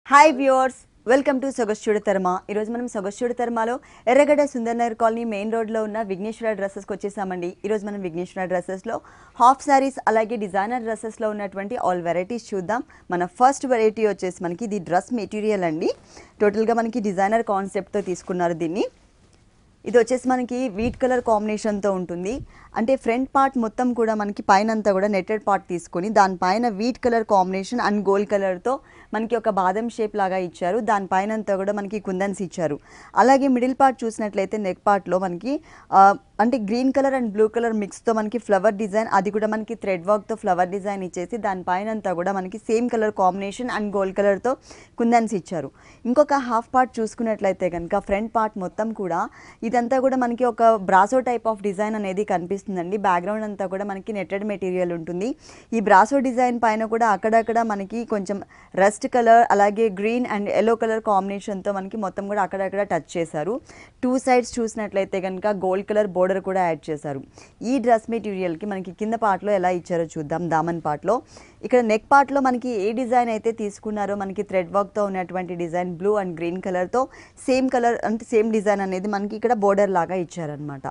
Hi viewers, welcome to సొగస్చూడ తర్మ. ఈరోజు మనం సొగస్చూడ తర్మలో ఎర్రగడ్డ సుందర్నగర్ కాలనీ మెయిన్ రోడ్లో ఉన్న విఘ్నేశ్వర డ్రెస్సెస్కి వచ్చేసామండి. ఈరోజు మనం విఘ్నేశ్వర డ్రెస్సెస్లో హాఫ్ శారీస్ అలాగే డిజైనర్ డ్రెస్సెస్లో ఉన్నటువంటి ఆల్ వెరైటీస్ చూద్దాం. మన ఫస్ట్ వెరైటీ వచ్చేసి మనకి ఇది డ్రెస్ మెటీరియల్ అండి. టోటల్గా మనకి డిజైనర్ కాన్సెప్ట్తో తీసుకున్నారు దీన్ని. ఇది వచ్చేసి మనకి వీట్ కలర్ కాంబినేషన్తో ఉంటుంది. అంటే ఫ్రంట్ పార్ట్ మొత్తం కూడా మనకి పైన అంతా కూడా నెట్టెడ్ పార్ట్ తీసుకొని దానిపైన wheat colour combination and gold కలర్తో మనకి ఒక బాదం షేప్ లాగా ఇచ్చారు. దానిపైన అంతా కూడా మనకి కుందన్స్ ఇచ్చారు. అలాగే మిడిల్ పార్ట్ చూసినట్లయితే నెక్ పార్ట్లో మనకి అంటే green colour and blue colour మిక్స్తో మనకి ఫ్లవర్ డిజైన్, అది కూడా మనకి థ్రెడ్ వర్క్తో ఫ్లవర్ డిజైన్ ఇచ్చేసి దానిపైన అంతా కూడా మనకి same colour combination and gold కలర్తో కుందన్స్ ఇచ్చారు. ఇంకొక హాఫ్ పార్ట్ చూసుకున్నట్లయితే కనుక ఫ్రంట్ పార్ట్ మొత్తం కూడా ఇదంతా కూడా మనకి ఒక బ్రాసో టైప్ ఆఫ్ డిజైన్ అనేది కనిపిస్తుందండి. బ్యాక్గ్రౌండ్ అంతా కూడా మనకి నెట్టెడ్ మెటీరియల్ ఉంటుంది. ఈ బ్రాసో డిజైన్ పైన కూడా అక్కడక్కడ మనకి కొంచెం రస్ట్ కలర్ అలాగే గ్రీన్ అండ్ ఎల్లో కలర్ కాంబినేషన్తో మనకి మొత్తం కూడా అక్కడక్కడ టచ్ చేశారు. టూ సైడ్స్ చూసినట్లయితే కనుక గోల్డ్ కలర్ బోర్డర్ కూడా యాడ్ చేశారు. ఈ డ్రెస్ మెటీరియల్కి మనకి కింద పార్ట్లో ఎలా ఇచ్చారో చూద్దాం. దామన్ పార్ట్లో ఇక్కడ నెక్ పార్ట్లో మనకి ఏ డిజైన్ అయితే తీసుకున్నారో మనకి థ్రెడ్ వర్క్తో ఉన్నటువంటి డిజైన్ బ్లూ అండ్ గ్రీన్ కలర్తో సేమ్ కలర్ అంటే సేమ్ డిజైన్ అనేది మనకి ఇక్కడ బోర్డర్ లాగా ఇచ్చారనమాట.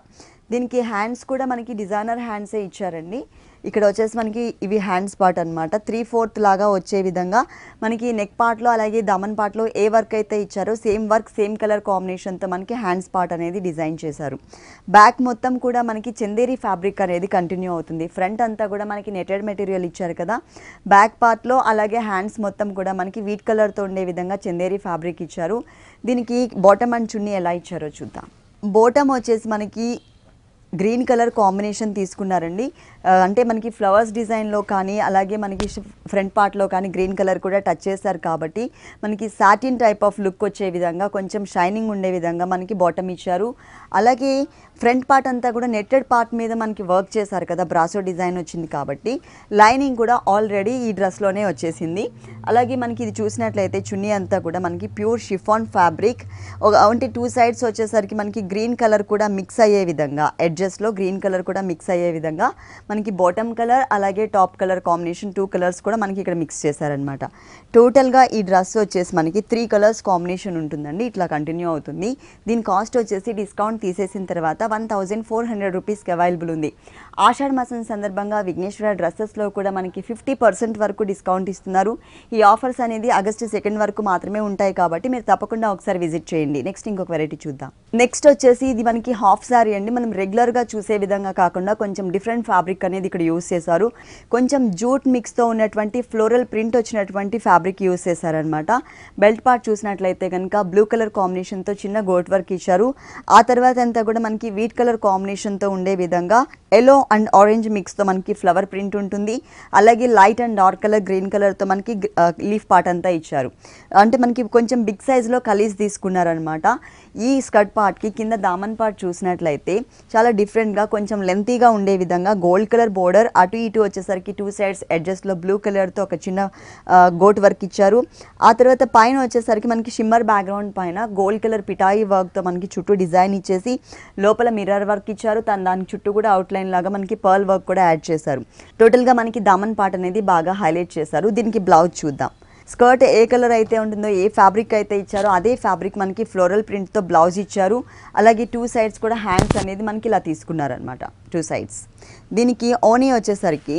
దీనికి హ్యాండ్స్ కూడా మనకి డిజైనర్ హ్యాండ్సే ఇచ్చారండి. ఇక్కడ వచ్చేసి మనకి ఇవి హ్యాండ్స్ పార్ట్ అనమాట. 3/4 లాగా వచ్చే విధంగా మనకి నెక్ పార్ట్లో అలాగే దమన్ పార్ట్లో ఏ వర్క్ అయితే ఇచ్చారో సేమ్ వర్క్ సేమ్ కలర్ కాంబినేషన్తో మనకి హ్యాండ్స్ పార్ట్ అనేది డిజైన్ చేశారు. బ్యాక్ మొత్తం కూడా మనకి చందేరి ఫ్యాబ్రిక్ అనేది కంటిన్యూ అవుతుంది. ఫ్రంట్ అంతా కూడా మనకి నెటెడ్ మెటీరియల్ ఇచ్చారు కదా, బ్యాక్ పార్ట్లో అలాగే హ్యాండ్స్ మొత్తం కూడా మనకి వీట్ కలర్తో ఉండే విధంగా చందేరి ఫ్యాబ్రిక్ ఇచ్చారు. దీనికి బాటమ్ అండ్ చున్నీ ఎలా ఇచ్చారో చూద్దాం. బాటమ్ వచ్చేసి మనకి గ్రీన్ కలర్ కాంబినేషన్ తీసుకున్నారండి. అంటే మనకి ఫ్లవర్స్ డిజైన్లో కానీ అలాగే మనకి ఫ్రంట్ పార్ట్లో కానీ గ్రీన్ కలర్ కూడా టచ్ చేస్తారు కాబట్టి మనకి సాటిన్ టైప్ ఆఫ్ లుక్ వచ్చే విధంగా కొంచెం షైనింగ్ ఉండే విధంగా మనకి బాటమ్ ఇచ్చారు. అలాగే ఫ్రంట్ పార్ట్ అంతా కూడా నెట్టెడ్ పార్ట్ మీద మనకి వర్క్ చేశారు కదా, బ్రాసో డిజైన్ వచ్చింది కాబట్టి లైనింగ్ కూడా ఆల్రెడీ ఈ డ్రెస్లోనే వచ్చేసింది. అలాగే మనకి ఇది చూసినట్లయితే చున్నీ అంతా కూడా మనకి ప్యూర్ షిఫాన్ ఫ్యాబ్రిక్. అంటే టూ సైడ్స్ వచ్చేసరికి మనకి గ్రీన్ కలర్ కూడా మిక్స్ అయ్యే విధంగా ఎడ్జెస్లో గ్రీన్ కలర్ కూడా మిక్స్ అయ్యే విధంగా మనకి బాటమ్ కలర్ అలాగే టాప్ కలర్ కాంబినేషన్ 2 కలర్స్ కూడా మనకి ఇక్కడ మిక్స్ చేశారనమాట. టోటల్గా ఈ డ్రెస్ వచ్చేసి మనకి 3 కలర్స్ కాంబినేషన్ ఉంటుందండి. ఇట్లా కంటిన్యూ అవుతుంది. దీని కాస్ట్ వచ్చేసి డిస్కౌంట్ తీసేసిన తర్వాత 1400 రూపీస్కి అవైలబుల్ ఉంది. ఆషాఢ మాసం సందర్భంగా విఘ్నేశ్వర డ్రెస్సెస్లో కూడా మనకి 50% వరకు డిస్కౌంట్ ఇస్తున్నారు. ఈ ఆఫర్స్ అనేది ఆగస్టు 2 వరకు మాత్రమే ఉంటాయి కాబట్టి మీరు తప్పకుండా ఒకసారి విజిట్ చేయండి. నెక్స్ట్ ఇంకొక వెరైటీ చూద్దాం. నెక్స్ట్ వచ్చేసి ఇది మనకి హాఫ్ శారీ అండి. మనం రెగ్యులర్గా చూసే విధంగా కాకుండా కొంచెం డిఫరెంట్ ఫ్యాబ్రిక్ అనేది ఇక్కడ యూస్ చేశారు. కొంచెం జూట్ మిక్స్తో ఉన్నటువంటి ఫ్లోరల్ ప్రింట్ వచ్చినటువంటి ఫ్యాబ్రిక్ యూస్ చేశారనమాట. బెల్ట్ పార్ట్ చూసినట్లయితే కనుక బ్లూ కలర్ కాంబినేషన్తో చిన్న గోట్ వర్క్ ఇచ్చారు. ఆ తర్వాత అంతా కూడా మనకి వీట్ కలర్ కాంబినేషన్తో ఉండే విధంగా ఎల్లో అండ్ ఆరెంజ్ మిక్స్తో మనకి ఫ్లవర్ ప్రింట్ ఉంటుంది. అలాగే light and dark colour green కలర్తో మనకి లీఫ్ పార్ట్ అంతా ఇచ్చారు. అంటే మనకి కొంచెం బిగ్ సైజ్లో కలీస్ తీసుకున్నారనమాట. ఈ స్కర్ట్ పార్ట్కి కింద దామన్ పార్ట్ చూసినట్లయితే చాలా డిఫరెంట్గా కొంచెం లెంతీగా ఉండే విధంగా గోల్డ్ కలర్ బోర్డర్, అటు ఇటు వచ్చేసరికి 2 సైడ్స్ ఎడ్జెస్లో బ్లూ కలర్తో ఒక చిన్న గోట్ వర్క్ ఇచ్చారు. ఆ తర్వాత పైన వచ్చేసరికి మనకి షిమ్మర్ బ్యాక్గ్రౌండ్ పైన గోల్డ్ కలర్ పిటాయి వర్క్తో మనకి చుట్టూ డిజైన్ ఇచ్చేసి లోపల మిర్రర్ వర్క్ ఇచ్చారు. దాని చుట్టూ కూడా అవుట్లైన్ లాగా మనకి పర్ల్ వర్క్ కూడా యాడ్ చేశారు. టోటల్గా మనకి దామన్ పార్ట్ అనేది బాగా హైలైట్ చేశారు. దీనికి బ్లౌజ్ చూద్దాం. స్కర్ట్ ఏ కలర్ అయితే ఉంటుందో ఏ ఫ్యాబ్రిక్ అయితే ఇచ్చారో అదే ఫ్యాబ్రిక్ మనకి ఫ్లోరల్ ప్రింట్తో బ్లౌజ్ ఇచ్చారు. అలాగే 2 సైడ్స్ కూడా హ్యాండ్స్ అనేది మనకి ఇలా తీసుకున్నారనమాట. 2 సైడ్స్. దీనికి ఓనీ వచ్చేసరికి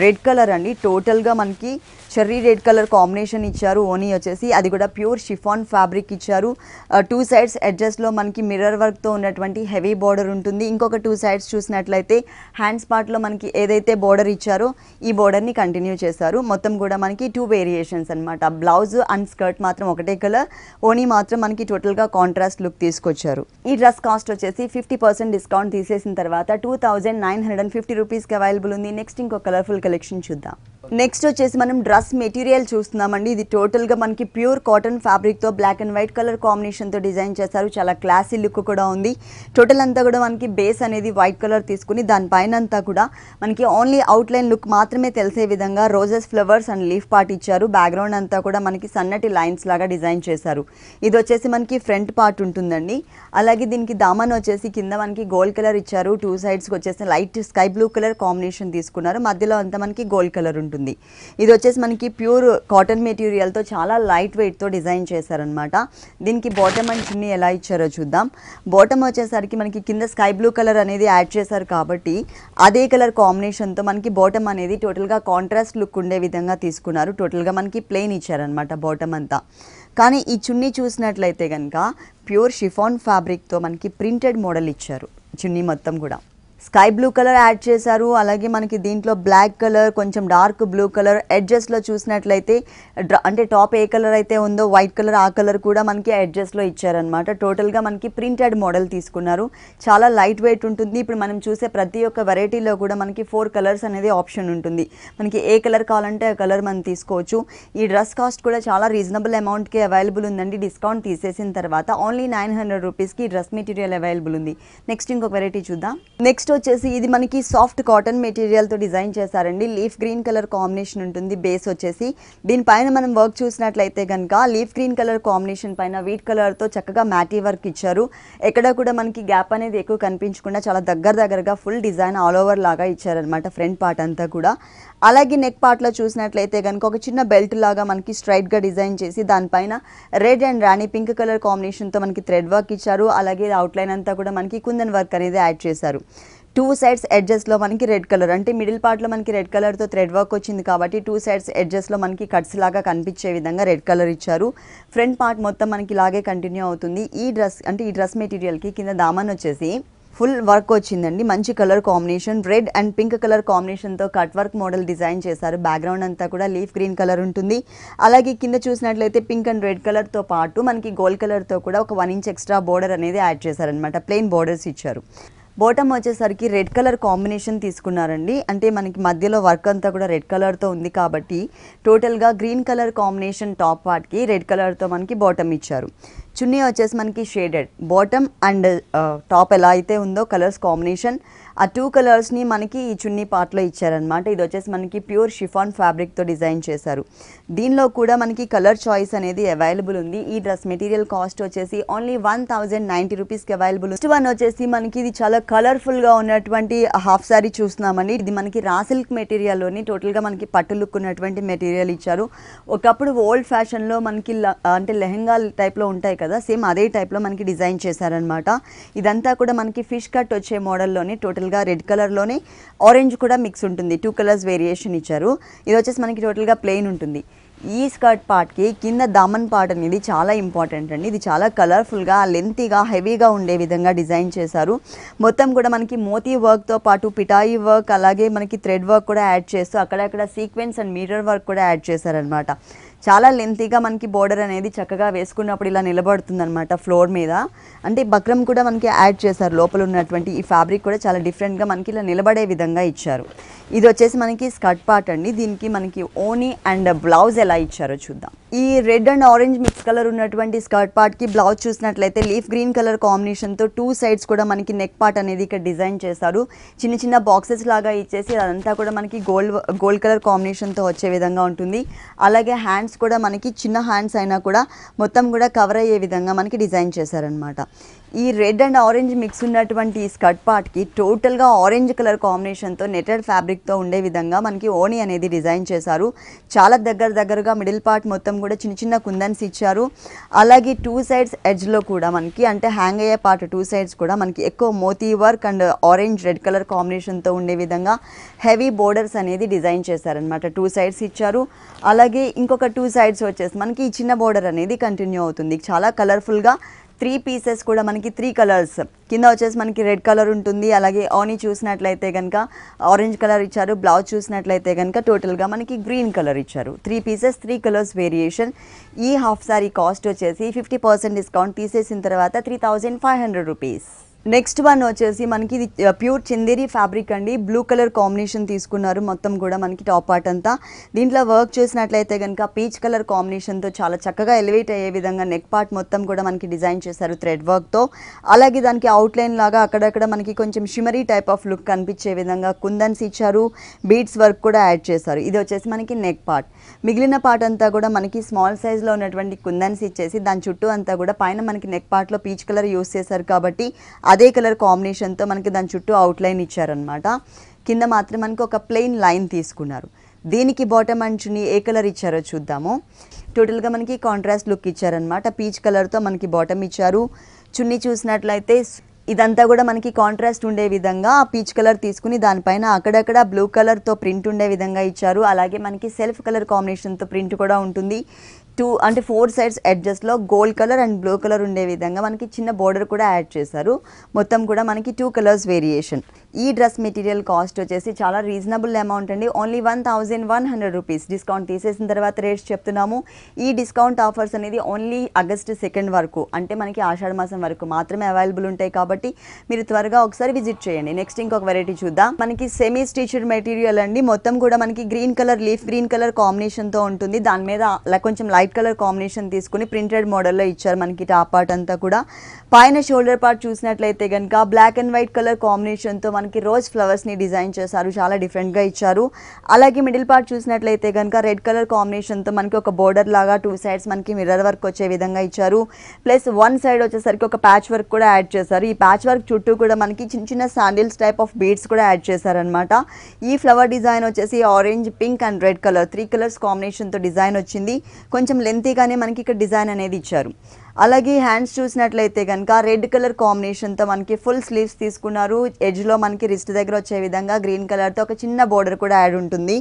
రెడ్ కలర్ అండి. టోటల్గా మనకి చెర్రీ రెడ్ కలర్ కాంబినేషన్ ఇచ్చారు. ఓనీ వచ్చేసి అది కూడా ప్యూర్ షిఫాన్ ఫ్యాబ్రిక్ ఇచ్చారు. 2 సైడ్స్ ఎడ్జెస్లో మనకి మిర్రర్ వర్క్తో ఉన్నటువంటి హెవీ బార్డర్ ఉంటుంది. ఇంకొక 2 సైడ్స్ చూసినట్లయితే హ్యాండ్స్ పార్ట్లో మనకి ఏదైతే బార్డర్ ఇచ్చారో ఈ బార్డర్ని కంటిన్యూ చేశారు. మొత్తం కూడా మనకి 2 వేరియేషన్స్ అనమాట. బ్లౌజ్ అండ్ స్కర్ట్ మాత్రం ఒకటే కలర్, ఓనీ మాత్రం మనకి టోటల్గా కాంట్రాస్ట్ లుక్ తీసుకొచ్చారు. ఈ డ్రెస్ కాస్ట్ వచ్చేసి 50% డిస్కౌంట్ తీసేసిన తర్వాత 2950 రూపీస్కి అవైలబుల్ ఉంది. నెక్స్ట్ ఇంకో కలర్ఫుల్ కలెక్షన్ చూద్దాం. నెక్స్ట్ వచ్చేసి మనం డ్రెస్ మెటీరియల్ చూస్తున్నామండి. ఇది టోటల్గా మనకి ప్యూర్ కాటన్ ఫ్యాబ్రిక్తో బ్లాక్ అండ్ వైట్ కలర్ కాంబినేషన్తో డిజైన్ చేశారు. చాలా క్లాసీ లుక్ కూడా ఉంది. టోటల్ అంతా కూడా మనకి బేస్ అనేది వైట్ కలర్ తీసుకుని దానిపైన అంతా కూడా మనకి ఓన్లీ అవుట్లైన్ లుక్ మాత్రమే తెలిసే విధంగా roses flowers and leaf part ఇచ్చారు. బ్యాక్గ్రౌండ్ అంతా కూడా మనకి సన్నటి లైన్స్ లాగా డిజైన్ చేశారు. ఇది వచ్చేసి మనకి ఫ్రంట్ పార్ట్ ఉంటుందండి. అలాగే దీనికి దామన్ వచ్చేసి కింద మనకి గోల్డ్ కలర్ ఇచ్చారు. 2 సైడ్స్కి వచ్చేసి light sky blue colour combination తీసుకున్నారు. మధ్యలో అంతా మనకి గోల్డ్ కలర్ ఉంటుంది. ఉంటుంది. ఇది వచ్చేసి మనకి ప్యూర్ కాటన్ మెటీరియల్తో చాలా లైట్ వెయిట్తో డిజైన్ చేశారనమాట. దీనికి బాటమ్ అండ్ చున్నీ ఎలా ఇచ్చారో చూద్దాం. బాటమ్ వచ్చేసరికి మనకి కింద స్కై బ్లూ కలర్ అనేది యాడ్ చేశారు కాబట్టి అదే కలర్ కాంబినేషన్తో మనకి బాటమ్ అనేది టోటల్గా కాంట్రాస్ట్ లుక్ ఉండే విధంగా తీసుకున్నారు. టోటల్గా మనకి ప్లెయిన్ ఇచ్చారనమాట బాటమ్ అంతా. కానీ ఈ చున్నీ చూసినట్లయితే కనుక ప్యూర్ షిఫాన్ ఫ్యాబ్రిక్తో మనకి ప్రింటెడ్ మోడల్ ఇచ్చారు. చున్నీ మొత్తం కూడా స్కై బ్లూ కలర్ యాడ్ చేశారు. అలాగే మనకి దీంట్లో బ్లాక్ కలర్, కొంచెం డార్క్ బ్లూ కలర్, ఎడ్జెస్లో చూసినట్లయితే అంటే టాప్ ఏ కలర్ అయితే ఉందో వైట్ కలర్, ఆ కలర్ కూడా మనకి ఎడ్జెస్లో ఇచ్చారనమాట. టోటల్గా మనకి ప్రింటెడ్ మోడల్ తీసుకున్నారు. చాలా లైట్ వెయిట్ ఉంటుంది. ఇప్పుడు మనం చూసే ప్రతి ఒక్క వెరైటీలో కూడా మనకి 4 కలర్స్ అనేది ఆప్షన్ ఉంటుంది. మనకి ఏ కలర్ కావాలంటే ఆ కలర్ మనం తీసుకోవచ్చు. ఈ డ్రెస్ కాస్ట్ కూడా చాలా రీజనబుల్ అమౌంట్కి అవైలబుల్ ఉందండి. డిస్కౌంట్ తీసేసిన తర్వాత ఓన్లీ 900 రూపీస్కి డ్రెస్ మెటీరియల్ అవైలబుల్ ఉంది. నెక్స్ట్ ఇంకొక వెరైటీ చూద్దాం. నెక్స్ట్ వచ్చేసి ఇది మనకి సాఫ్ట్ కాటన్ మెటీరియల్తో డిజైన్ చేశారండి. లీఫ్ గ్రీన్ కలర్ కాంబినేషన్ ఉంటుంది బేస్ వచ్చేసి. దీనిపైన మనం వర్క్ చూసినట్లయితే కనుక లీఫ్ గ్రీన్ కలర్ కాంబినేషన్ పైన వీట్ కలర్తో చక్కగా మ్యాటీ వర్క్ ఇచ్చారు. ఎక్కడ కూడా మనకి గ్యాప్ అనేది ఎక్కువ కనిపించకుండా చాలా దగ్గరగా ఫుల్ డిజైన్ ఆల్ ఓవర్ లాగా ఇచ్చారనమాట ఫ్రంట్ పార్ట్ అంతా కూడా. అలాగే నెక్ పార్ట్లో చూసినట్లయితే కనుక ఒక చిన్న బెల్ట్ లాగా మనకి స్ట్రైట్గా డిజైన్ చేసి దానిపైన red and Rani pink colour కాంబినేషన్తో మనకి థ్రెడ్ వర్క్ ఇచ్చారు. అలాగే అవుట్లైన్ అంతా కూడా మనకి కుందన్ వర్క్ అనేది యాడ్ చేశారు. 2 సైడ్స్ ఎడ్జెస్లో మనకి రెడ్ కలర్, అంటే మిడిల్ పార్ట్లో మనకి రెడ్ కలర్తో థ్రెడ్ వర్క్ వచ్చింది కాబట్టి 2 సైడ్స్ ఎడ్జెస్లో మనకి కట్స్ లాగా కనిపించే విధంగా రెడ్ కలర్ ఇచ్చారు. ఫ్రంట్ పార్ట్ మొత్తం మనకి ఇలాగే కంటిన్యూ అవుతుంది. ఈ డ్రెస్ మెటీరియల్కి కింద దామన్ వచ్చేసి ఫుల్ వర్క్ వచ్చిందండి. మంచి colour combination, red and pink colour కాంబినేషన్తో కట్ వర్క్ మోడల్ డిజైన్ చేశారు. బ్యాక్గ్రౌండ్ అంతా కూడా లీఫ్ గ్రీన్ కలర్ ఉంటుంది. అలాగే కింద చూసినట్లయితే పింక్ అండ్ రెడ్ కలర్తో పాటు మనకి గోల్డ్ కలర్తో కూడా ఒక 1 ఇంచ్ ఎక్స్ట్రా బోర్డర్ అనేది యాడ్ చేశారనమాట. ప్లెయిన్ బోర్డర్స్ ఇచ్చారు. బాటమ్ వచ్చేసరికి రెడ్ కలర్ కాంబినేషన్ తీసుకున్నారండి. అంటే మనకి మధ్యలో వర్క్ అంతా కూడా రెడ్ కలర్తో ఉంది కాబట్టి టోటల్గా గ్రీన్ కలర్ కాంబినేషన్ టాప్ పార్ట్కి రెడ్ కలర్తో మనకి బాటమ్ ఇచ్చారు. చున్నీ వచ్చేసి మనకి షేడెడ్ బాటమ్ అండ్ టాప్ ఎలా అయితే ఉందో కలర్స్ కాంబినేషన్ ఆ 2 కలర్స్ని మనకి ఈ చున్నీ పార్ట్లో ఇచ్చారనమాట. ఇది వచ్చేసి మనకి ప్యూర్ షిఫాన్ ఫ్యాబ్రిక్తో డిజైన్ చేశారు. దీనిలో కూడా మనకి కలర్ చాయిస్ అనేది అవైలబుల్ ఉంది. ఈ డ్రెస్ మెటీరియల్ కాస్ట్ వచ్చేసి ఓన్లీ 1090 రూపీస్కి అవైలబుల్. నెక్స్ట్ వన్ వచ్చేసి మనకి ఇది చాలా కలర్ఫుల్గా ఉన్నటువంటి హాఫ్ సారీ చూస్తున్నామండి. ఇది మనకి రా సిల్క్ మెటీరియల్లోని టోటల్గా మనకి పట్టు లుక్ ఉన్నటువంటి మెటీరియల్ ఇచ్చారు. ఒకప్పుడు ఓల్డ్ ఫ్యాషన్లో మనకి అంటే లెహెంగా టైప్లో ఉంటాయి కదా, సేమ్ అదే టైప్లో మనకి డిజైన్ చేశారనమాట. ఇదంతా కూడా మనకి ఫిష్ కట్ వచ్చే మోడల్లోనే టోటల్గా రెడ్ కలర్లోనే ఆరెంజ్ కూడా మిక్స్ ఉంటుంది. 2 కలర్స్ వేరియేషన్ ఇచ్చారు. ఇది వచ్చేసి మనకి టోటల్గా ప్లెయిన్ ఉంటుంది. ఈ స్కర్ట్ పార్ట్కి కింద దామన్ పార్ట్ అనేది చాలా ఇంపార్టెంట్ అండి. ఇది చాలా కలర్ఫుల్గా, లెంతీగా, హెవీగా ఉండే విధంగా డిజైన్ చేశారు. మొత్తం కూడా మనకి మోతీ వర్క్తో పాటు పిటాయి వర్క్, అలాగే మనకి థ్రెడ్ వర్క్ కూడా యాడ్ చేస్తూ అక్కడక్కడ సీక్వెన్స్ అండ్ మిర్రర్ వర్క్ కూడా యాడ్ చేశారనమాట. చాలా లెంతీగా మనకి బోర్డర్ అనేది చక్కగా వేసుకున్నప్పుడు ఇలా నిలబడుతుంది అనమాట ఫ్లోర్ మీద. అంటే బక్రం కూడా మనకి యాడ్ చేశారు. లోపల ఉన్నటువంటి ఈ ఫ్యాబ్రిక్ కూడా చాలా డిఫరెంట్గా మనకి ఇలా నిలబడే విధంగా ఇచ్చారు. ఇది వచ్చేసి మనకి స్కర్ట్ పార్ట్ అండి. దీనికి మనకి ఓనీ అండ్ బ్లౌజ్ ఎలా ఇచ్చారో చూద్దాం. ఈ red and orange mix colour ఉన్నటువంటి స్కర్ట్ పార్ట్కి బ్లౌజ్ చూసినట్లయితే లీఫ్ గ్రీన్ కలర్ కాంబినేషన్తో 2 సైడ్స్ కూడా మనకి నెక్ పార్ట్ అనేది ఇక్కడ డిజైన్ చేశారు. చిన్న చిన్న బాక్సెస్ లాగా ఇచ్చేసి అదంతా కూడా మనకి గోల్డ్ కలర్ కాంబినేషన్తో వచ్చే విధంగా ఉంటుంది. అలాగే హ్యాండ్స్ కూడా మనకి చిన్న హ్యాండ్స్ అయినా కూడా మొత్తం కూడా కవర్ అయ్యే విధంగా మనకి డిజైన్ చేశారనమాట. ఈ రెడ్ అండ్ ఆరెంజ్ మిక్స్ ఉన్నటువంటి ఈ స్కర్ట్ పార్ట్కి టోటల్గా ఆరెంజ్ కలర్ కాంబినేషన్తో నెటెడ్ ఫ్యాబ్రిక్తో ఉండే విధంగా మనకి ఓనీ అనేది డిజైన్ చేశారు. చాలా దగ్గరగా మిడిల్ పార్ట్ మొత్తం కూడా చిన్న చిన్న కుందన్స్ ఇచ్చారు. అలాగే 2 సైడ్స్ ఎడ్జ్లో కూడా మనకి అంటే హ్యాంగ్ అయ్యే పార్ట్ 2 సైడ్స్ కూడా మనకి ఎక్కువ మోతీ work and orange red colour కాంబినేషన్తో ఉండే విధంగా హెవీ బోర్డర్స్ అనేది డిజైన్ చేశారనమాట. 2 సైడ్స్ ఇచ్చారు. అలాగే ఇంకొక 2 సైడ్స్ వచ్చేసి మనకి ఈ చిన్న బోర్డర్ అనేది కంటిన్యూ అవుతుంది. చాలా కలర్ఫుల్గా 3 పీసెస్ కూడా మనకి 3 కలర్స్ కింద వచ్చేసి మనకి రెడ్ కలర్ ఉంటుంది. అలాగే ఓనీ చూసినట్లయితే కనుక ఆరెంజ్ కలర్ ఇచ్చారు. బ్లౌజ్ చూసినట్లయితే కనుక టోటల్గా మనకి గ్రీన్ కలర్ ఇచ్చారు. 3 పీసెస్ 3 కలర్స్ వేరియేషన్. ఈ హాఫ్ సారీ కాస్ట్ వచ్చేసి 50% డిస్కౌంట్ తీసేసిన తర్వాత 3500 రూపీస్. నెక్స్ట్ వన్ వచ్చేసి మనకి ఇది ప్యూర్ చందేరి ఫ్యాబ్రిక్ అండి. బ్లూ కలర్ కాంబినేషన్ తీసుకున్నారు మొత్తం కూడా మనకి టాప్ పార్ట్ అంతా. దీంట్లో వర్క్ చేసినట్లయితే కనుక పీచ్ కలర్ కాంబినేషన్తో చాలా చక్కగా ఎలివేట్ అయ్యే విధంగా నెక్ పార్ట్ మొత్తం కూడా మనకి డిజైన్ చేశారు థ్రెడ్ వర్క్తో. అలాగే దానికి అవుట్లైన్ లాగా అక్కడక్కడ మనకి కొంచెం షిమరీ టైప్ ఆఫ్ లుక్ కనిపించే విధంగా కుందన్స్ ఇచ్చారు. బీడ్స్ వర్క్ కూడా యాడ్ చేశారు. ఇది వచ్చేసి మనకి నెక్ పార్ట్. మిగిలిన పార్ట్ అంతా కూడా మనకి స్మాల్ సైజ్లో ఉన్నటువంటి కుందన్స్ ఇచ్చేసి దాని చుట్టూ అంతా కూడా పైన మనకి నెక్ పార్ట్లో పీచ్ కలర్ యూస్ చేశారు కాబట్టి అదే కలర్ కాంబినేషన్తో మనకి దాని చుట్టూ అవుట్లైన్ ఇచ్చారనమాట. కింద మాత్రం మనకి ఒక ప్లెయిన్ లైన్ తీసుకున్నారు. దీనికి bottom and chunni A colour ఇచ్చారో చూద్దాము. టోటల్గా మనకి కాంట్రాస్ట్ లుక్ ఇచ్చారనమాట. పీచ్ కలర్తో మనకి బాటమ్ ఇచ్చారు. చున్నీ చూసినట్లయితే ఇదంతా కూడా మనకి కాంట్రాస్ట్ ఉండే విధంగా పీచ్ కలర్ తీసుకుని దానిపైన అక్కడక్కడ బ్లూ కలర్తో ప్రింట్ ఉండే విధంగా ఇచ్చారు. అలాగే మనకి సెల్ఫ్ కలర్ కాంబినేషన్తో ప్రింట్ కూడా ఉంటుంది. 4 సైడ్స్ ఎడ్జెస్లో gold colour and blue colour ఉండే విధంగా మనకి చిన్న బోర్డర్ కూడా యాడ్ చేశారు. మొత్తం కూడా మనకి 2 కలర్స్ వేరియేషన్. ఈ డ్రెస్ మెటీరియల్ కాస్ట్ వచ్చేసి చాలా రీజనబుల్ అమౌంట్ అండి. Only 1100 rupees. డిస్కౌంట్ తీసేసిన తర్వాత రేట్స్ చెప్తున్నాము. ఈ డిస్కౌంట్ ఆఫర్స్ అనేది ఓన్లీ ఆగస్ట్ 2 వరకు, అంటే మనకి ఆషాఢ మాసం వరకు మాత్రమే అవైలబుల్ ఉంటాయి కాబట్టి మీరు త్వరగా ఒకసారి విజిట్ చేయండి. నెక్స్ట్ ఇంకొక వెరైటీ చూద్దాం. మనకి సెమీ స్టిచ్డ్ మెటీరియల్ అండి. మొత్తం కూడా మనకి green colour, leaf green colour కాంబినేషన్తో ఉంటుంది. దాని మీద కొంచెం లైట్ కలర్ కాంబినేషన్ తీసుకుని ప్రింటెడ్ మోడల్లో ఇచ్చారు మనకి టాప్ పార్ట్ అంతా కూడా. పైన షోల్డర్ పార్ట్ చూసినట్లయితే కనుక బ్లాక్ అండ్ వైట్ కలర్ కాంబినేషన్తో మనకి రోజ్ ఫ్లవర్స్ని డిజైన్ చేశారు. చాలా డిఫరెంట్గా ఇచ్చారు. అలాగే మిడిల్ పార్ట్ చూసినట్లయితే కనుక రెడ్ కలర్ కాంబినేషన్తో మనకి ఒక బోర్డర్ లాగా 2 సైడ్స్ మనకి మిర్రర్ వర్క్ వచ్చే విధంగా ఇచ్చారు. ప్లస్ 1 సైడ్ వచ్చేసరికి ఒక ప్యాచ్ వర్క్ కూడా యాడ్ చేశారు. ఈ ప్యాచ్ వర్క్ చుట్టూ కూడా మనకి చిన్న చిన్న శాండిల్స్ టైప్ ఆఫ్ బీడ్స్ కూడా యాడ్ చేశారనమాట. ఈ ఫ్లవర్ డిజైన్ వచ్చేసి orange, pink and red colour 3 colours కాంబినేషన్తో డిజైన్ వచ్చింది. కొంచెం లెంతీగానే మనకి ఇక్కడ డిజైన్ అనేది ఇచ్చారు. అలాగే హ్యాండ్స్ చూసినట్లయితే కనుక రెడ్ కలర్ కాంబినేషన్తో మనకి ఫుల్ స్లీవ్స్ తీసుకున్నారు. ఎడ్జ్లో మనకి రిస్ట్ దగ్గర వచ్చే విధంగా గ్రీన్ కలర్తో ఒక చిన్న బోర్డర్ కూడా యాడ్ ఉంటుంది.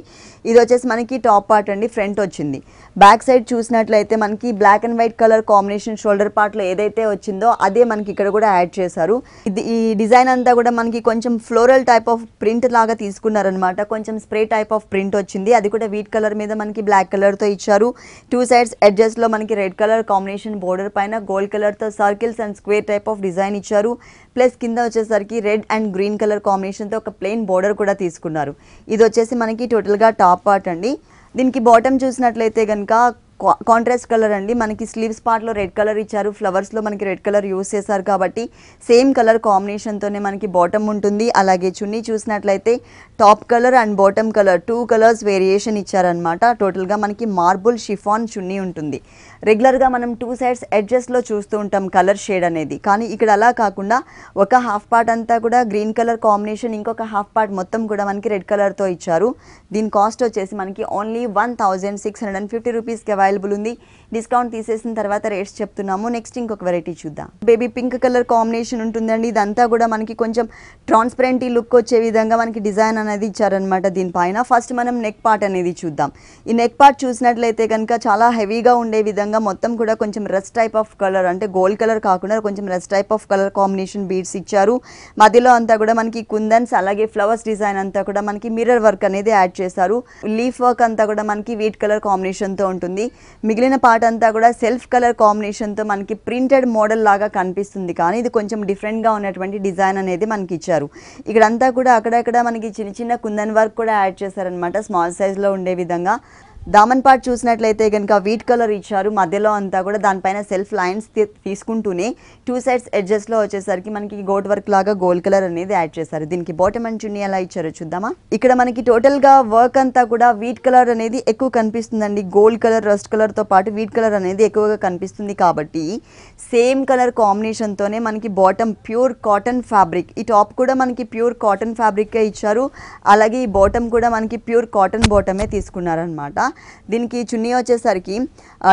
ఇది వచ్చేసి మనకి టాప్ పార్ట్ అండి, ఫ్రంట్ వచ్చింది. బ్యాక్ సైడ్ చూసినట్లయితే మనకి black and white colour combination shoulder పార్ట్లో ఏదైతే వచ్చిందో అదే మనకి ఇక్కడ కూడా యాడ్ చేశారు. ఈ డిజైన్ అంతా కూడా మనకి కొంచెం ఫ్లోరల్ టైప్ ఆఫ్ ప్రింట్ లాగా తీసుకున్నారనమాట. కొంచెం స్ప్రే టైప్ ఆఫ్ ప్రింట్ వచ్చింది. అది కూడా వీట్ కలర్ మీద మనకి బ్లాక్ కలర్తో ఇచ్చారు. 2 సైడ్స్ ఎడ్జెస్లో మనకి రెడ్ కలర్ కాంబినేషన్ బోర్డర్ పైన గోల్డ్ కలర్తో circles and square type of design ఇచ్చారు. ప్లస్ కింద వచ్చేసరికి రెడ్ అండ్ గ్రీన్ కలర్ కాంబినేషన్తో ఒక ప్లెయిన్ బోర్డర్ కూడా తీసుకున్నారు. ఇది వచ్చేసి మనకి టోటల్గా టాప్ పార్ట్ అండి. దీనికి బాటమ్ చూసినట్లయితే కనుక కాంట్రాస్ట్ కలర్ అండి. మనకి స్లీవ్స్ పార్ట్లో రెడ్ కలర్ ఇచ్చారు. ఫ్లవర్స్లో మనకి రెడ్ కలర్ యూస్ చేశారు కాబట్టి సేమ్ కలర్ కాంబినేషన్తోనే మనకి బాటమ్ ఉంటుంది. అలాగే చున్నీ చూసినట్లయితే top colour and bottom colour 2 colours variation ఇచ్చారనమాట. టోటల్గా మనకి మార్బుల్ షిఫాన్ చున్నీ ఉంటుంది. రెగ్యులర్గా మనం 2 సైడ్స్ ఎడ్జెస్లో చూస్తూ ఉంటాం కలర్ షేడ్ అనేది, కానీ ఇక్కడ అలా కాకుండా ఒక హాఫ్ పార్ట్ అంతా కూడా గ్రీన్ కలర్ కాంబినేషన్, ఇంకొక హాఫ్ పార్ట్ మొత్తం కూడా మనకి రెడ్ కలర్తో ఇచ్చారు. దీని కాస్ట్ వచ్చేసి మనకి ఓన్లీ 1650 రూపీస్కి అవైలబుల్ ఉంది. డిస్కౌంట్ తీసేసిన తర్వాత రేట్స్ చెప్తున్నాము. నెక్స్ట్ ఇంకొక వెరైటీ చూద్దాం. బేబీ పింక్ కలర్ కాంబినేషన్ ఉంటుందండి. ఇదంతా కూడా మనకి కొంచెం ట్రాన్స్పరెంట్ లుక్ వచ్చే విధంగా మనకి డిజైన్ అనేది ఇచ్చారనమాట. దీనిపైన ఫస్ట్ మనం నెక్ పార్ట్ అనేది చూద్దాం. ఈ నెక్ పార్ట్ చూసినట్లయితే కనుక చాలా హెవీగా ఉండే విధంగా మొత్తం కూడా కొంచెం రస్ట్ టైప్ ఆఫ్ కలర్, అంటే గోల్డ్ కలర్ కాకుండా కొంచెం rust type of colour combination beads ఇచ్చారు. మధ్యలో అంతా కూడా మనకి కుందన్స్, అలాగే ఫ్లవర్స్ డిజైన్ అంతా కూడా మనకి మిర్రర్ వర్క్ అనేది యాడ్ చేశారు. లీఫ్ వర్క్ అంతా కూడా మనకి వీట్ కలర్ కాంబినేషన్తో ఉంటుంది. మిగిలిన పార్ట్ అంతా కూడా సెల్ఫ్ కలర్ కాంబినేషన్తో మనకి ప్రింటెడ్ మోడల్ లాగా కనిపిస్తుంది, కానీ ఇది కొంచెం డిఫరెంట్గా ఉన్నటువంటి డిజైన్ అనేది మనకి ఇచ్చారు. ఇక్కడంతా కూడా అక్కడక్కడ మనకి చిన్న చిన్న కుందన్ వర్క్ కూడా యాడ్ చేశారనమాట, స్మాల్ సైజ్లో ఉండే విధంగా. దామన్ పార్ట్ చూసినట్లయితే కనుక వీట్ కలర్ ఇచ్చారు. మధ్యలో అంతా కూడా దానిపైన సెల్ఫ్ లైన్స్ తీసుకుంటూనే 2 సైడ్స్ ఎడ్జెస్లో వచ్చేసరికి మనకి గోట్ వర్క్ లాగా గోల్డ్ కలర్ అనేది యాడ్ చేశారు. దీనికి బాటమ్ అండ్ చున్నీ ఎలా ఇచ్చారో చూద్దామా. ఇక్కడ మనకి టోటల్గా వర్క్ అంతా కూడా వీట్ కలర్ అనేది ఎక్కువ కనిపిస్తుందండి. గోల్డ్ కలర్, రస్ట్ కలర్తో పాటు వీట్ కలర్ అనేది ఎక్కువగా కనిపిస్తుంది కాబట్టి సేమ్ కలర్ కాంబినేషన్తోనే మనకి బాటమ్ ప్యూర్ కాటన్ ఫ్యాబ్రిక్, ఈ టాప్ కూడా మనకి ప్యూర్ కాటన్ ఫ్యాబ్రిక్కే ఇచ్చారు. అలాగే ఈ బాటమ్ కూడా మనకి ప్యూర్ కాటన్ బాటమే తీసుకున్నారనమాట. దీనికి చున్నీ వచ్చేసరికి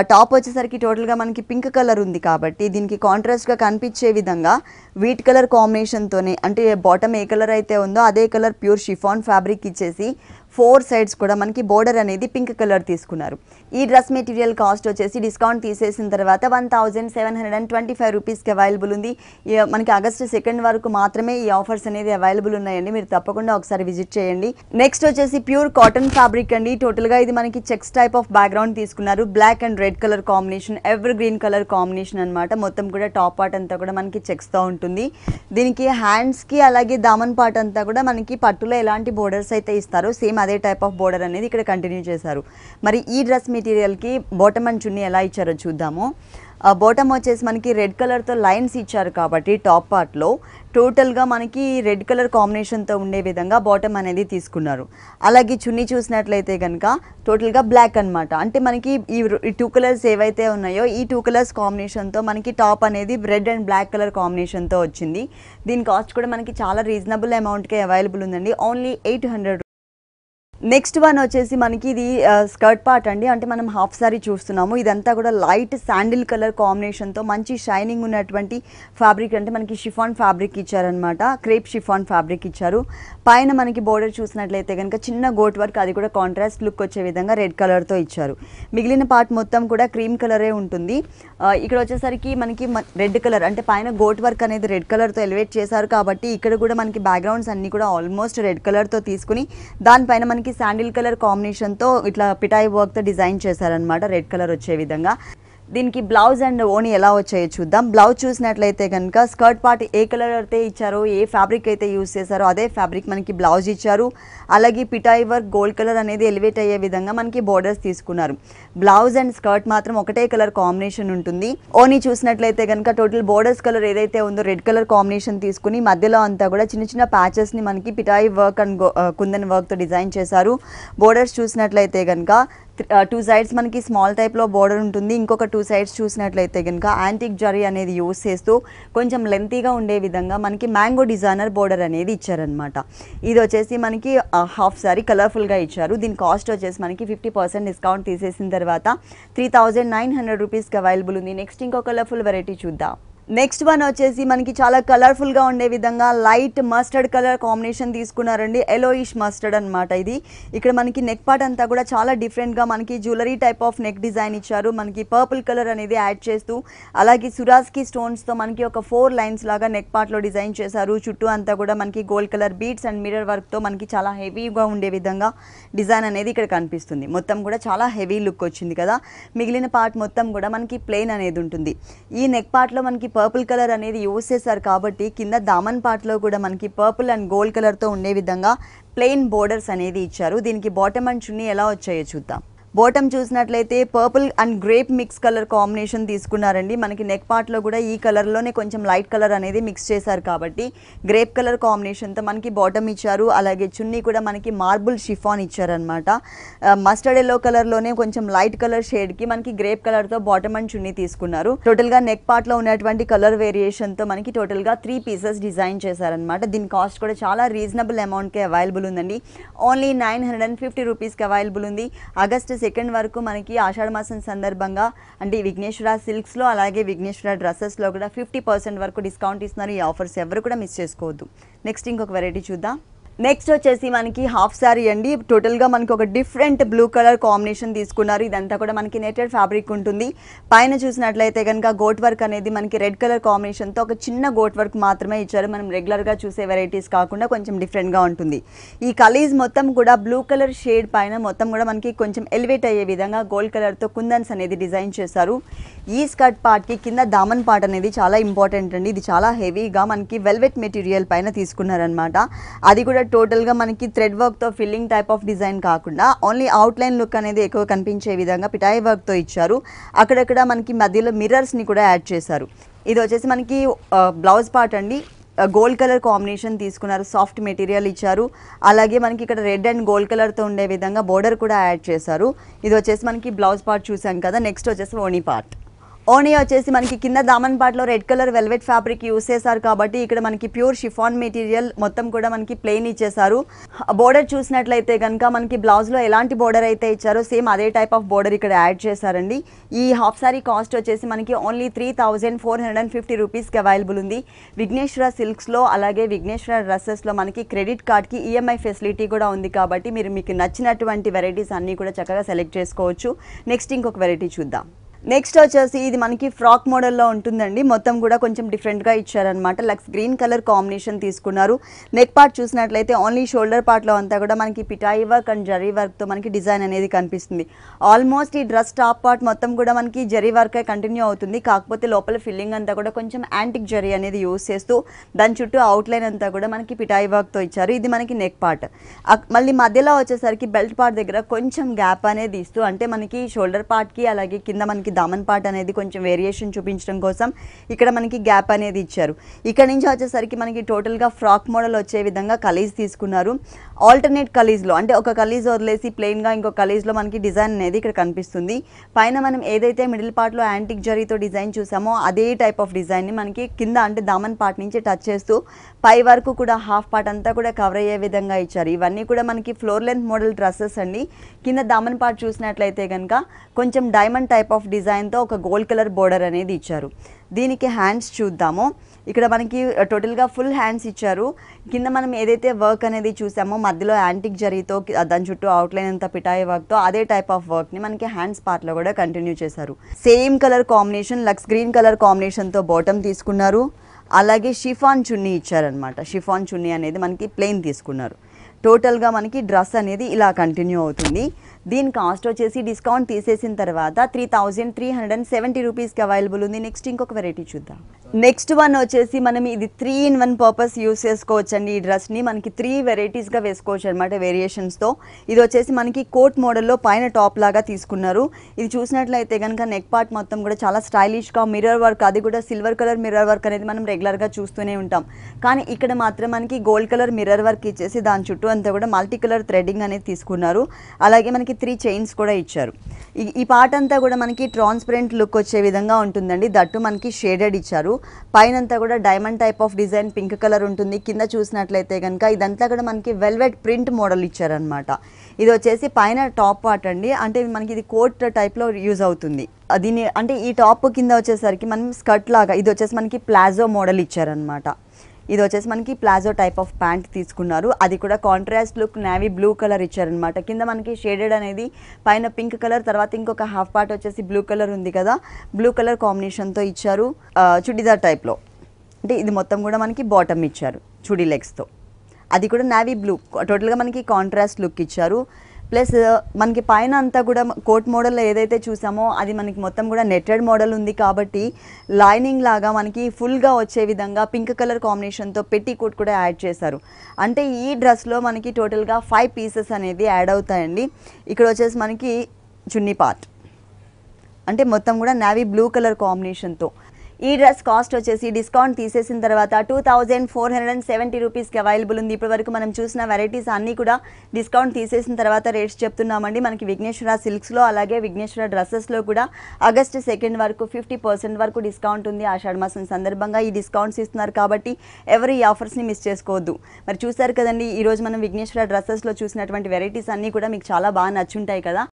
టాప్ వచ్చేసరికి టోటల్గా మనకి పింక్ కలర్ ఉంది కాబట్టి దీనికి కాంట్రాస్ట్గా కనిపించే విధంగా వీట్ కలర్ కాంబినేషన్తోనే, అంటే బాటమ్ ఏ కలర్ అయితే ఉందో అదే కలర్ ప్యూర్ షిఫాన్ ఫ్యాబ్రిక్ ఇచ్చేసి 4 సైడ్స్ కూడా మనకి బోర్డర్ అనేది పింక్ కలర్ తీసుకున్నారు. ఈ డ్రెస్ మెటీరియల్ కాస్ట్ వచ్చేసి డిస్కౌంట్ తీసేసిన తర్వాత 1725 రూపీస్కి అవైలబుల్ ఉంది. మనకి ఆగస్టు 2 వరకు మాత్రమే ఈ ఆఫర్స్ అనేది అవైలబుల్ ఉన్నాయండి. మీరు తప్పకుండా ఒకసారి విజిట్ చేయండి. నెక్స్ట్ వచ్చేసి ప్యూర్ కాటన్ ఫ్యాబ్రిక్ అండి. టోటల్గా ఇది మనకి చెక్స్ టైప్ ఆఫ్ బ్యాక్గ్రౌండ్ తీసుకున్నారు. Black and red colour combination, evergreen colour combination అనమాట. మొత్తం కూడా టాప్ పార్ట్ అంతా కూడా మనకి చెక్స్తో ఉంటుంది. దీనికి హ్యాండ్స్కి అలాగే దామన్ పార్ట్ అంతా కూడా మనకి పట్టులో ఎలాంటి బోర్డర్స్ అయితే ఇస్తారో సేమ్ అదే టైప్ ఆఫ్ బోర్డర్ అనేది ఇక్కడ కంటిన్యూ చేశారు. మరి ఈ డ్రెస్ మెటీరియల్కి బాటమ్ అండ్ చున్నీ ఎలా ఇచ్చారో చూద్దాము. బాటమ్ వచ్చేసి మనకి రెడ్ కలర్తో లైన్స్ ఇచ్చారు కాబట్టి టాప్ పార్ట్లో టోటల్గా మనకి రెడ్ కలర్ కాంబినేషన్తో ఉండే విధంగా బాటమ్ అనేది తీసుకున్నారు. అలాగే చున్నీ చూసినట్లయితే కనుక టోటల్గా బ్లాక్ అనమాట. అంటే మనకి ఈ 2 కలర్స్ ఏవైతే ఉన్నాయో ఈ 2 కలర్స్ కాంబినేషన్తో మనకి టాప్ అనేది రెడ్ అండ్ బ్లాక్ కలర్ కాంబినేషన్తో వచ్చింది. దీని కాస్ట్ కూడా మనకి చాలా రీజనబుల్ అమౌంట్కే అవైలబుల్ ఉందండి. ఓన్లీ 800 నెక్స్ట్ వన్ వచ్చేసి మనకి ఇది స్కర్ట్ పార్ట్ అండి. అంటే మనం హాఫ్ సారీ చూస్తున్నాము. ఇదంతా కూడా లైట్ శాండిల్ కలర్ కాంబినేషన్తో మంచి షైనింగ్ ఉన్నటువంటి ఫ్యాబ్రిక్, అంటే మనకి షిఫాన్ ఫ్యాబ్రిక్ ఇచ్చారనమాట. క్రేప్ షిఫాన్ ఫ్యాబ్రిక్ ఇచ్చారు. పైన మనకి బోర్డర్ చూసినట్లయితే కనుక చిన్న గోట్ వర్క్, అది కూడా కాంట్రాస్ట్ లుక్ వచ్చే విధంగా రెడ్ కలర్తో ఇచ్చారు. మిగిలిన పార్ట్ మొత్తం కూడా క్రీమ్ కలరే ఉంటుంది. ఇక్కడ వచ్చేసరికి మనకి రెడ్ కలర్, అంటే పైన గోట్ వర్క్ అనేది రెడ్ కలర్తో ఎలివేట్ చేశారు కాబట్టి ఇక్కడ కూడా మనకి బ్యాక్గ్రౌండ్స్ అన్నీ కూడా ఆల్మోస్ట్ రెడ్ కలర్తో తీసుకుని దానిపైన మనకి శాండిల్ కలర్ కాంబినేషన్తో ఇట్లా పిటాయి వర్క్తో డిజైన్ చేశారనమాట, రెడ్ కలర్ వచ్చే విధంగా. దీనికి బ్లౌజ్ అండ్ ఓనీ ఎలా వచ్చాయో చూద్దాం. బ్లౌజ్ చూసినట్లయితే కనుక స్కర్ట్ పార్ట్ ఏ కలర్ అయితే ఇచ్చారో, ఏ ఫ్యాబ్రిక్ అయితే యూజ్ చేశారో అదే ఫ్యాబ్రిక్ మనకి బ్లౌజ్ ఇచ్చారు. అలాగే పిటాయి వర్క్ గోల్డ్ కలర్ అనేది ఎలివేట్ అయ్యే విధంగా మనకి బోర్డర్స్ తీసుకున్నారు. బ్లౌజ్ అండ్ స్కర్ట్ మాత్రం ఒకటే కలర్ కాంబినేషన్ ఉంటుంది. ఓనీ చూసినట్లయితే కనుక టోటల్ బోర్డర్స్ కలర్ ఏదైతే ఉందో రెడ్ కలర్ కాంబినేషన్ తీసుకుని మధ్యలో అంతా కూడా చిన్న చిన్న ప్యాచెస్ని మనకి పిటాయి వర్క్ అండ్ కుందన్ వర్క్తో డిజైన్ చేశారు. బోర్డర్స్ చూసినట్లయితే కనుక 2 సైడ్స్ మనకి స్మాల్ టైప్లో బోర్డర్ ఉంటుంది. ఇంకొక 2 సైడ్స్ చూసినట్లయితే కనుక యాంటిక్ జరీ అనేది యూస్ చేస్తూ కొంచెం లెంతీగా ఉండే విధంగా మనకి మ్యాంగో డిజైనర్ బోర్డర్ అనేది ఇచ్చారనమాట. ఇది వచ్చేసి మనకి హాఫ్ సారీ కలర్ఫుల్గా ఇచ్చారు. దీని కాస్ట్ వచ్చేసి మనకి 50% డిస్కౌంట్ తీసేసిన తర్వాత 3900 రూపీస్కి అవైలబుల్ ఉంది. నెక్స్ట్ ఇంకో కలర్ఫుల్ వెరైటీ చూద్దాం. నెక్స్ట్ వన్ వచ్చేసి మనకి చాలా కలర్ఫుల్గా ఉండే విధంగా లైట్ మస్టర్డ్ కలర్ కాంబినేషన్ తీసుకున్నారండి. ఎలోయిష్ మస్టర్డ్ అనమాట ఇది. ఇక్కడ మనకి నెక్ పార్ట్ అంతా కూడా చాలా డిఫరెంట్గా మనకి jewellery type of neck design ఇచ్చారు. మనకి పర్పుల్ కలర్ అనేది యాడ్ చేస్తూ అలాగే సురాస్కి స్టోన్స్తో మనకి ఒక 4 లైన్స్ లాగా నెక్ పార్ట్లో డిజైన్ చేశారు. చుట్టూ అంతా కూడా మనకి gold colour beads and mirror వర్క్తో మనకి చాలా హెవీగా ఉండే విధంగా డిజైన్ అనేది ఇక్కడ కనిపిస్తుంది. మొత్తం కూడా చాలా హెవీ లుక్ వచ్చింది కదా. మిగిలిన పార్ట్ మొత్తం కూడా మనకి ప్లెయిన్ అనేది ఉంటుంది. ఈ నెక్ పార్ట్లో మనకి పర్పుల్ కలర్ అనేది యూజ్ చేశారు కాబట్టి కింద దామన్ పార్ట్లో కూడా మనకి పర్పుల్ అండ్ గోల్డ్ కలర్తో ఉండే విధంగా ప్లెయిన్ బోర్డర్స్ అనేది ఇచ్చారు. దీనికి బాటమ్ అండ్ చున్నీ ఎలా వచ్చాయో చూద్దాం. బాటమ్ చూసినట్లయితే purple and grape mix colour combination తీసుకున్నారండి. మనకి నెక్ పార్ట్లో కూడా ఈ కలర్లోనే కొంచెం లైట్ కలర్ అనేది మిక్స్ చేశారు కాబట్టి గ్రేప్ కలర్ కాంబినేషన్తో మనకి బాటమ్ ఇచ్చారు. అలాగే చున్నీ కూడా మనకి మార్బుల్ షిఫాన్ ఇచ్చారనమాట. మస్టర్డ్ ఎల్లో కలర్లోనే కొంచెం లైట్ కలర్ షేడ్కి మనకి గ్రేప్ కలర్తో బాటమ్ అండ్ చున్నీ తీసుకున్నారు. టోటల్గా నెక్ పార్ట్లో ఉన్నటువంటి కలర్ వేరియేషన్తో మనకి టోటల్గా 3 పీసెస్ డిజైన్ చేశారనమాట. దీని కాస్ట్ కూడా చాలా రీజనబుల్ అమౌంట్కి అవైలబుల్ ఉందండి. ఓన్లీ 950 రూపీస్కి అవైలబుల్ ఉంది. ఆగస్ట్ 2 వరకు మనకి ఆషాఢ మాసం సందర్భంగా అంటే విఘ్నేశ్వర సిల్క్స్లో అలాగే విఘ్నేశ్వర డ్రెస్సెస్లో కూడా 50% వరకు డిస్కౌంట్ ఇస్తున్నారు. ఈ ఆఫర్స్ ఎవరు కూడా మిస్ చేసుకోవద్దు. నెక్స్ట్ ఇంకొక వెరైటీ చూద్దాం. నెక్స్ట్ వచ్చేసి మనకి హాఫ్ సారీ అండి. టోటల్గా మనకి ఒక డిఫరెంట్ బ్లూ కలర్ కాంబినేషన్ తీసుకున్నారు. ఇదంతా కూడా మనకి నెటెడ్ ఫ్యాబ్రిక్ ఉంటుంది. పైన చూసినట్లయితే కనుక గోట్ వర్క్ అనేది మనకి రెడ్ కలర్ కాంబినేషన్తో ఒక చిన్న గోట్ వర్క్ మాత్రమే ఇచ్చారు. మనం రెగ్యులర్గా చూసే వెరైటీస్ కాకుండా కొంచెం డిఫరెంట్గా ఉంటుంది. ఈ కలీజ్ మొత్తం కూడా బ్లూ కలర్ షేడ్ పైన మొత్తం కూడా మనకి కొంచెం ఎలివేట్ అయ్యే విధంగా గోల్డ్ కలర్తో కుందన్స్ అనేది డిజైన్ చేశారు. ఈ స్కర్ట్ పార్ట్కి కింద దామన్ పార్ట్ అనేది చాలా ఇంపార్టెంట్ అండి. ఇది చాలా హెవీగా మనకి వెల్వెట్ మెటీరియల్ పైన తీసుకున్నారనమాట. అది కూడా టోటల్గా మనకి థ్రెడ్ వర్క్తో ఫిల్లింగ్ టైప్ ఆఫ్ డిజైన్ కాకుండా ఓన్లీ అవుట్లైన్ లుక్ అనేది ఎక్కువ కనిపించే విధంగా పిటాయి వర్క్తో ఇచ్చారు. అక్కడక్కడ మనకి మధ్యలో మిర్రర్స్ని కూడా యాడ్ చేశారు. ఇది వచ్చేసి మనకి బ్లౌజ్ పార్ట్ అండి. గోల్డ్ కలర్ కాంబినేషన్ తీసుకున్నారు. సాఫ్ట్ మెటీరియల్ ఇచ్చారు. అలాగే మనకి ఇక్కడ రెడ్ అండ్ గోల్డ్ కలర్తో ఉండే విధంగా బోర్డర్ కూడా యాడ్ చేశారు. ఇది వచ్చేసి మనకి బ్లౌజ్ పార్ట్ చూసాం కదా. నెక్స్ట్ వచ్చేసి ఓనీ పార్ట్. ఓనీ వచ్చేసి మనకి కింద దామన్ పార్ట్లో red colour velvet fabric use చేశారు కాబట్టి ఇక్కడ మనకి ప్యూర్ షిఫాన్ మెటీరియల్ మొత్తం కూడా మనకి ప్లెయిన్ ఇచ్చేసారు. బోర్డర్ చూసినట్లయితే కనుక మనకి బ్లౌజ్లో ఎలాంటి బోర్డర్ అయితే ఇచ్చారో సేమ్ అదే టైప్ ఆఫ్ బోర్డర్ ఇక్కడ యాడ్ చేశారండి. ఈ హాఫ్ సారీ కాస్ట్ వచ్చేసి మనకి ఓన్లీ 3450 రూపీస్కి అవైలబుల్ ఉంది. విఘ్నేశ్వర సిల్క్స్లో అలాగే విఘ్నేశ్వర డ్రెస్సెస్లో మనకి క్రెడిట్ కార్డ్కి ఈఎంఐ ఫెసిలిటీ కూడా ఉంది కాబట్టి మీకు నచ్చినటువంటి వెరైటీస్ అన్నీ కూడా చక్కగా సెలెక్ట్ చేసుకోవచ్చు. నెక్స్ట్ ఇంకొక వెరైటీ చూద్దాం. నెక్స్ట్ వచ్చేసి ఇది మనకి ఫ్రాక్ మోడల్లో ఉంటుందండి. మొత్తం కూడా కొంచెం డిఫరెంట్గా ఇచ్చారనమాట. లక్స్ గ్రీన్ కలర్ కాంబినేషన్ తీసుకున్నారు. నెక్ పార్ట్ చూసినట్లయితే ఓన్లీ షోల్డర్ పార్ట్లో అంతా కూడా మనకి పిటాయి వర్క్ అండ్ జరీ వర్క్తో మనకి డిజైన్ అనేది కనిపిస్తుంది. ఆల్మోస్ట్ ఈ డ్రెస్ టాప్ పార్ట్ మొత్తం కూడా మనకి జరీ వర్కే కంటిన్యూ అవుతుంది. కాకపోతే లోపల ఫిల్లింగ్ అంతా కూడా కొంచెం యాంటిక్ జరీ అనేది యూస్ చేస్తూ దాని చుట్టూ అవుట్లైన్ అంతా కూడా మనకి పిటాయి వర్క్తో ఇచ్చారు. ఇది మనకి నెక్ పార్ట్. మళ్ళీ మధ్యలో వచ్చేసరికి బెల్ట్ పార్ట్ దగ్గర కొంచెం గ్యాప్ అనేది ఇస్తూ అంటే మనకి షోల్డర్ పార్ట్కి అలాగే కింద మనకి మనకి దామన్ పార్ట్ అనేది కొంచెం వేరియేషన్ చూపించడం కోసం ఇక్కడ మనకి గ్యాప్ అనేది ఇచ్చారు. ఇక్కడ నుంచి వచ్చేసరికి మనకి టోటల్గా ఫ్రాక్ మోడల్ వచ్చే విధంగా కలీజ్ తీసుకున్నారు. ఆల్టర్నేట్ కలీజ్లో అంటే ఒక కలీజ్ వదిలేసి ప్లెయిన్గా ఇంకో కలీజ్లో మనకి డిజైన్ అనేది ఇక్కడ కనిపిస్తుంది. పైన మనం ఏదైతే మిడిల్ పార్ట్లో యాంటిక్ జరీతో డిజైన్ చూసామో అదే టైప్ ఆఫ్ డిజైన్ని మనకి కింద అంటే దామన్ పార్ట్ నుంచి టచ్ చేస్తూ పై వరకు కూడా హాఫ్ పార్ట్ అంతా కూడా కవర్ అయ్యే విధంగా ఇచ్చారు. ఇవన్నీ కూడా మనకి ఫ్లోర్ లెంత్ మోడల్ డ్రెస్సెస్ అండి. కింద దామన్ పార్ట్ చూసినట్లయితే కనుక కొంచెం డైమండ్ టైప్ ఆఫ్ డిజైన్తో ఒక గోల్డ్ కలర్ బోర్డర్ అనేది ఇచ్చారు. దీనికి హ్యాండ్స్ చూద్దాము. ఇక్కడ మనకి టోటల్గా ఫుల్ హ్యాండ్స్ ఇచ్చారు. కింద మనం ఏదైతే వర్క్ అనేది చూసామో మధ్యలో యాంటిక్ జరీతో దాని చుట్టూ అవుట్లైన్ అంతా పిటాయి వర్క్తో అదే టైప్ ఆఫ్ వర్క్ని మనకి హ్యాండ్స్ పార్ట్లో కూడా కంటిన్యూ చేశారు. సేమ్ కలర్ కాంబినేషన్ లక్స్ గ్రీన్ కలర్ కాంబినేషన్తో బాటమ్ తీసుకున్నారు. అలాగే షిఫాన్ చున్నీ ఇచ్చారనమాట. షిఫాన్ చున్నీ అనేది మనకి ప్లెయిన్ తీసుకున్నారు. టోటల్గా మనకి డ్రెస్ అనేది ఇలా కంటిన్యూ అవుతుంది. దీని కాస్ట్ వచ్చేసి డిస్కౌంట్ తీసేసిన తర్వాత 3370 రూపీస్కి అవైలబుల్ ఉంది. నెక్స్ట్ ఇంకొక వెరైటీ చూద్దాం. నెక్స్ట్ వన్ వచ్చేసి మనం ఇది 3-in-1 పర్పస్ యూస్ చేసుకోవచ్చు అండి. ఈ డ్రెస్ని మనకి 3 వెరైటీస్గా వేసుకోవచ్చు అనమాట వేరియేషన్స్తో. ఇది వచ్చేసి మనకి కోట్ మోడల్లో పైన టాప్ లాగా తీసుకున్నారు. ఇది చూసినట్లయితే కనుక నెక్ పార్ట్ మొత్తం కూడా చాలా స్టైలిష్గా మిర్రర్ వర్క్, అది కూడా సిల్వర్ కలర్ మిర్రర్ వర్క్ అనేది మనం రెగ్యులర్గా చూస్తూనే ఉంటాం. కానీ ఇక్కడ మాత్రం మనకి గోల్డ్ కలర్ మిర్రర్ వర్క్ ఇచ్చేసి దాని చుట్టూ అంతా కూడా మల్టీ కలర్ థ్రెడ్డింగ్ అనేది తీసుకున్నారు. అలాగే మనకి 3 చైన్స్ కూడా ఇచ్చారు. ఈ పార్ట్ అంతా కూడా మనకి ట్రాన్స్పరెంట్ లుక్ వచ్చే విధంగా ఉంటుందండి. దట్టు మనకి షేడెడ్ ఇచ్చారు. పైనంతా కూడా diamond type of design pink colour ఉంటుంది. కింద చూసినట్లయితే కనుక ఇదంతా కూడా మనకి వెల్వెట్ ప్రింట్ మోడల్ ఇచ్చారనమాట. ఇది వచ్చేసి పైన టాప్ పార్ట్ అండి. అంటే మనకి ఇది కోట్ టైప్లో యూజ్ అవుతుంది. దీని అంటే ఈ టాప్ కింద వచ్చేసరికి మనం స్కర్ట్ లాగా ఇది వచ్చేసి మనకి ప్లాజో మోడల్ ఇచ్చారనమాట. ఇది వచ్చేసి మనకి ప్లాజో టైప్ ఆఫ్ ప్యాంట్ తీసుకున్నారు. అది కూడా contrast look navy blue colour ఇచ్చారనమాట. కింద మనకి షేడెడ్ అనేది పైన పింక్ కలర్, తర్వాత ఇంకొక హాఫ్ పార్ట్ వచ్చేసి బ్లూ కలర్ ఉంది కదా, బ్లూ కలర్ కాంబినేషన్తో ఇచ్చారు. చుడిదార్ టైప్లో అంటే ఇది మొత్తం కూడా మనకి బాటమ్ ఇచ్చారు చుడీ లెగ్స్తో. అది కూడా నేవీ బ్లూ, టోటల్గా మనకి కాంట్రాస్ట్ లుక్ ఇచ్చారు. ప్లస్ మనకి పైన అంతా కూడా కోట్ మోడల్లో ఏదైతే చూసామో అది మనకి మొత్తం కూడా నెట్టెడ్ మోడల్ ఉంది కాబట్టి లైనింగ్ లాగా మనకి ఫుల్గా వచ్చే విధంగా పింక్ కలర్ కాంబినేషన్తో పెట్టి కోట్ కూడా యాడ్ చేశారు. అంటే ఈ డ్రెస్లో మనకి టోటల్గా 5 పీసెస్ అనేది యాడ్ అవుతాయండి. ఇక్కడ వచ్చేసి మనకి చున్నీ పార్ట్ అంటే మొత్తం కూడా నేవీ బ్లూ కలర్ కాంబినేషన్తో. ఈ డ్రెస్ కాస్ట్ వచ్చేసి డిస్కౌంట్ తీసేసిన తర్వాత 2470 రూపీస్కి అవైలబుల్ ఉంది. ఇప్పటి వరకు మనం చూసిన వెరైటీస్ అన్నీ కూడా డిస్కౌంట్ తీసేసిన తర్వాత రేట్స్ చెప్తున్నామండి. మనకి విఘ్నేశ్వర సిల్క్స్లో అలాగే విఘ్నేశ్వర డ్రెస్సెస్లో కూడా ఆగస్టు 2 వరకు 50% వరకు డిస్కౌంట్ ఉంది. ఆషాఢ మాసం సందర్భంగా ఈ డిస్కౌంట్స్ ఇస్తున్నారు కాబట్టి ఎవరు ఈ ఆఫర్స్ని మిస్ చేసుకోవద్దు. మరి చూసారు కదండి, ఈరోజు మనం విఘ్నేశ్వర డ్రెస్సెస్లో చూసినటువంటి వెరైటీస్ అన్నీ కూడా మీకు చాలా బాగా నచ్చుంటాయి కదా.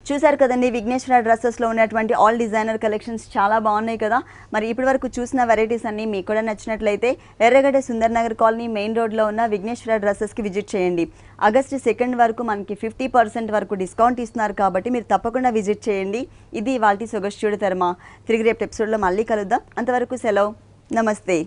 చూసారు కదండి, విఘ్నేశ్వర డ్రెస్సెస్లో ఉన్నటువంటి ఆల్ డిజైనర్ కలెక్షన్స్ చాలా బాగున్నాయి కదా. మరి ఇప్పటి వరకు చూసిన వెరైటీస్ అన్నీ మీకు కూడా నచ్చినట్లయితే ఎర్రగడ్డ సుందర్ నగర్ కాలనీ మెయిన్ రోడ్లో ఉన్న విఘ్నేశ్వర డ్రెస్సెస్కి విజిట్ చేయండి. ఆగస్టు 2 వరకు మనకి 50% వరకు డిస్కౌంట్ ఇస్తున్నారు కాబట్టి మీరు తప్పకుండా విజిట్ చేయండి. ఇది ఇవాల్టి సొగసు చూడు తరమా. తిరిగి రేపు ఎపిసోడ్లో మళ్ళీ కలుద్దాం. అంతవరకు సెలవు, నమస్తే.